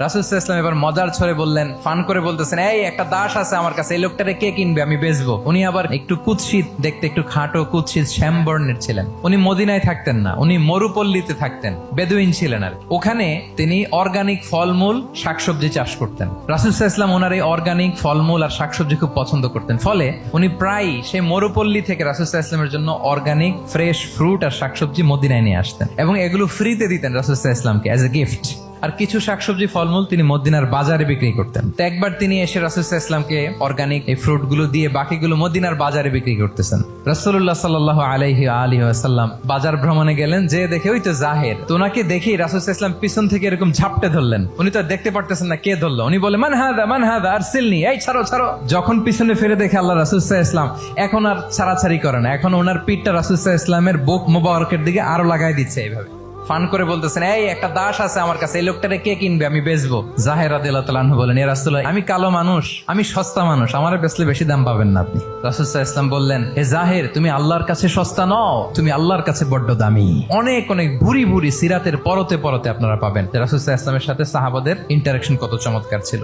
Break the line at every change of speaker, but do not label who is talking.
রাসূল সাল্লাল্লাহু আলাইহি ওয়াসাল্লাম এবার মজার ছলে বললেন, ফান করে বলতেছেন, এই একটা দাস আছে আমার কাছে, এই লোকটারে কে কিনবে, আমি বেচবো। উনি আবার একটু কুৎসিত দেখতে, একটু খাটো কুৎসিত শ্যামবর্ণের ছিলেন। উনি মদিনায় থাকতেন না, উনি মরুপল্লীতে থাকতেন, বেদুইন ছিলেন আর ওখানে তিনি অর্গানিক ফলমূল শাকসবজি চাষ করতেন। রাসূল সাল্লাল্লাহু আলাইহি ওয়াসাল্লাম ওনার এই অর্গানিক ফলমূল আর শাকসবজি খুব পছন্দ করতেন। ফলে উনি প্রায় সেই মরুপল্লী থেকে রাসূল সাল্লাল্লাহু আলাইহি ওয়াসাল্লামের জন্য অর্গানিক ফ্রেশ ফ্রুট আর শাকসবজি মদিনায় নিয়ে আসতেন এবং এগুলো ফ্রিতে দিতেন রাসূল সাল্লাল্লাহু আলাইহি ওয়াসাল্লামকে অ্যাজ এ গিফট। আর কিছু শাকসবজি ফলমূল তিনি মদিনার বাজারে বিক্রি করতেন। তো একবার তিনি এসে রাসূল সাল্লাল্লাহু আলাইহি ওয়াসাল্লামকে অর্গানিক এই ফ্রুট গুলো দিয়ে বাকিগুলো মদিনার বাজারে বিক্রি করতেছেন। রাসূলুল্লাহ সাল্লাল্লাহু আলাইহি ওয়াসাল্লাম বাজার ভ্রমণে গেলেন, যে দেখে ওই তো জাহের। তো ওনাকে দেখেই রাসূল সাল্লাল্লাহু আলাইহি ওয়াসাল্লাম পিছন থেকে এরকম ঝাপটে ধরলেন। উনি তো দেখতে পারতেছেন না কে ধরলো। উনি বলে, মান হাদা আরসিলনি, এই ছাড়ো ছাড়ো। যখন পিছনে ফিরে দেখে আল্লাহ, রাসূল সাল্লাল্লাহু আলাইহি ওয়াসাল্লাম এখন আর ছাড়াছাড়ি করে না, এখন ওনার পিঠটা রাসূল সাল্লাল্লাহু আলাইহি ওয়াসাল্লামের বুক মোবারকের দিকে আরো লাগাই দিচ্ছে এইভাবে। ফান করে বলতেছেন, এই একটা দাস আছে আমার কাছে, এই লোকটারে কে কিনবে, আমি বেচবো। জাহের রাদিয়াল্লাহু তাআলা আনহু বলেন, ইয়া রাসূলুল্লাহ, আমি কালো মানুষ, আমি সস্তা মানুষ, আমারে বেচলে বেশি দাম পাবেন না আপনি। রাসূল সাল্লাল্লাহু আলাইহি ওয়াসাল্লাম বললেন, হে জাহের, তুমি আল্লাহর কাছে সস্তা নও, তুমি আল্লাহর কাছে বড্ড দামি। অনেক অনেক ভুরি ভুরি সিরাতের পরতে পরতে আপনারা পাবেন রাসূল সাল্লাল্লাহু আলাইহি ওয়াসাল্লামের সাথে সাহাবাদের ইন্টারেকশন কত চমৎকার ছিল।